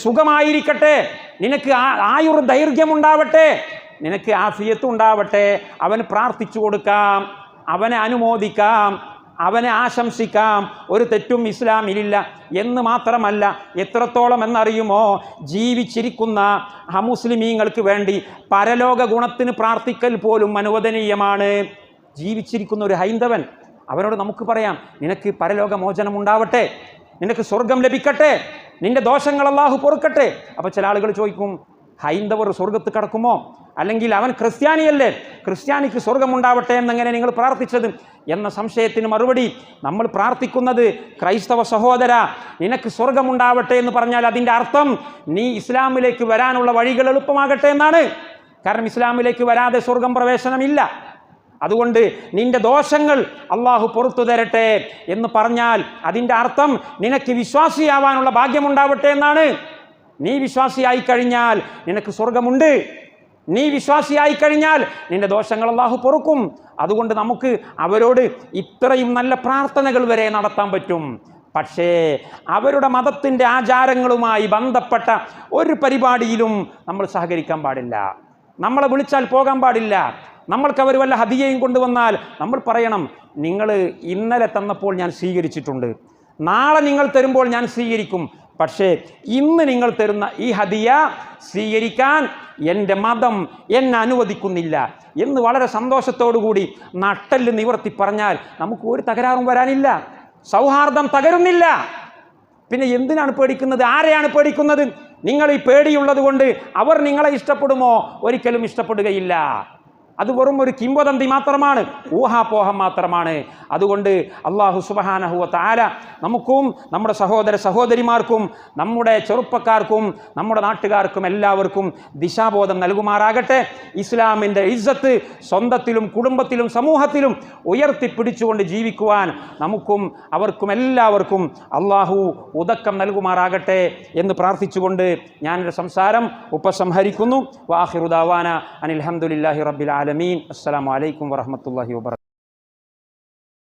സുഖമായിരിക്കട്ടെ, നിനക്ക് ആയുർദൈർഘ്യമുണ്ടാവട്ടെ, നിനക്ക് ആഫിയത്ത് ഉണ്ടാവട്ടെ, അവന് പ്രാർത്ഥിച്ചു കൊടുക്കാം, അവനെ അനുമോദിക്കാം, അവനെ ആശംസിക്കാം. ഒരു തെറ്റും ഇസ്ലാമിലില്ല. എന്ന് മാത്രമല്ല, എത്രത്തോളം എന്നറിയുമോ, ജീവിച്ചിരിക്കുന്ന അമുസ്ലിമീങ്ങൾക്ക് വേണ്ടി പരലോക ഗുണത്തിന് പ്രാർത്ഥിക്കൽ പോലും അനുവദനീയമാണ്. ജീവിച്ചിരിക്കുന്ന ഒരു ഹൈന്ദവൻ, അവനോട് നമുക്ക് പറയാം, നിനക്ക് പരലോക മോചനം ഉണ്ടാവട്ടെ, നിനക്ക് സ്വർഗം ലഭിക്കട്ടെ, നിന്റെ ദോഷങ്ങൾ അല്ലാഹു പൊറുക്കട്ടെ. അപ്പോൾ ചില ആളുകൾ ചോദിക്കും, ഹൈന്ദവർ സ്വർഗത്ത് കടക്കുമോ? അല്ലെങ്കിൽ അവൻ ക്രിസ്ത്യാനിയല്ലേ, ക്രിസ്ത്യാനിക്ക് സ്വർഗമുണ്ടാവട്ടെ എന്നെങ്ങനെ നിങ്ങൾ പ്രാർത്ഥിച്ചത് എന്ന സംശയത്തിന് മറുപടി, നമ്മൾ പ്രാർത്ഥിക്കുന്നത്, ക്രൈസ്തവ സഹോദര, നിനക്ക് സ്വർഗമുണ്ടാവട്ടെ എന്ന് പറഞ്ഞാൽ അതിൻ്റെ അർത്ഥം നീ ഇസ്ലാമിലേക്ക് വരാനുള്ള വഴികൾ എളുപ്പമാകട്ടെ എന്നാണ്. കാരണം ഇസ്ലാമിലേക്ക് വരാതെ സ്വർഗം പ്രവേശനമില്ല. അതുകൊണ്ട് നിന്റെ ദോഷങ്ങൾ അള്ളാഹു പുറത്തു തരട്ടെ എന്ന് പറഞ്ഞാൽ അതിൻ്റെ അർത്ഥം നിനക്ക് വിശ്വാസിയാവാനുള്ള ഭാഗ്യമുണ്ടാവട്ടെ എന്നാണ്. നീ വിശ്വാസിയായി കഴിഞ്ഞാൽ നിനക്ക് സ്വർഗമുണ്ട്. നീ വിശ്വാസിയായി കഴിഞ്ഞാൽ നിന്റെ ദോഷങ്ങൾ അള്ളാഹു പൊറുക്കും. അതുകൊണ്ട് നമുക്ക് അവരോട് ഇത്രയും നല്ല പ്രാർത്ഥനകൾ വരെ നടത്താൻ പറ്റും. പക്ഷേ അവരുടെ മതത്തിൻ്റെ ആചാരങ്ങളുമായി ബന്ധപ്പെട്ട ഒരു പരിപാടിയിലും നമ്മൾ സഹകരിക്കാൻ പാടില്ല. നമ്മളെ വിളിച്ചാൽ പോകാൻ പാടില്ല. നമ്മൾക്ക് അവർ വല്ല ഹദിയയും കൊണ്ടുവന്നാൽ നമ്മൾ പറയണം, നിങ്ങൾ ഇന്നലെ തന്നപ്പോൾ ഞാൻ സ്വീകരിച്ചിട്ടുണ്ട്, നാളെ നിങ്ങൾ തരുമ്പോൾ ഞാൻ സ്വീകരിക്കും, പക്ഷേ ഇന്ന് നിങ്ങൾ തരുന്ന ഈ ഹദിയ സ്വീകരിക്കാൻ എൻ്റെ മതം എന്നെ അനുവദിക്കുന്നില്ല എന്ന് വളരെ സന്തോഷത്തോടു കൂടി നട്ടെല്ല് നിവർത്തി പറഞ്ഞാൽ നമുക്ക് ഒരു തകരാറും വരാനില്ല. സൗഹാർദ്ദം തകരുന്നില്ല. പിന്നെ എന്തിനാണ് പേടിക്കുന്നത്? ആരെയാണ് പേടിക്കുന്നത്? നിങ്ങൾ ഈ പേടിയുള്ളത് കൊണ്ട് അവർ നിങ്ങളെ ഇഷ്ടപ്പെടുമോ? ഒരിക്കലും ഇഷ്ടപ്പെടുകയില്ല. അത് വെറും ഒരു കിംവദന്തി മാത്രമാണ്, ഊഹാപോഹം മാത്രമാണ്. അതുകൊണ്ട് അല്ലാഹു സുബ്ഹാനഹു വ തആല നമുക്കും നമ്മുടെ സഹോദര സഹോദരിമാർക്കും നമ്മുടെ ചെറുപ്പക്കാർക്കും നമ്മുടെ നാട്ടുകാർക്കും എല്ലാവർക്കും ദിശാബോധം നൽകുമാറാകട്ടെ. ഇസ്ലാമിൻ്റെ ഇസ്സത്ത് സ്വന്തത്തിലും കുടുംബത്തിലും സമൂഹത്തിലും ഉയർത്തിപ്പിടിച്ചുകൊണ്ട് ജീവിക്കുവാൻ നമുക്കും അവർക്കും എല്ലാവർക്കും അല്ലാഹു ഉദക്കം നൽകുമാറാകട്ടെ എന്ന് പ്രാർത്ഥിച്ചുകൊണ്ട് ഞാനൊരു സംസാരം ഉപസംഹരിക്കുന്നു. വആഖിറു ദഅവാന അനിൽ ഹംദുലില്ലാഹി റബ്ബിൽ ആലമീൻ. അസ്സലാമു അലൈക്കും വറഹ്മത്തുള്ളാഹി വബറകാതുഹു.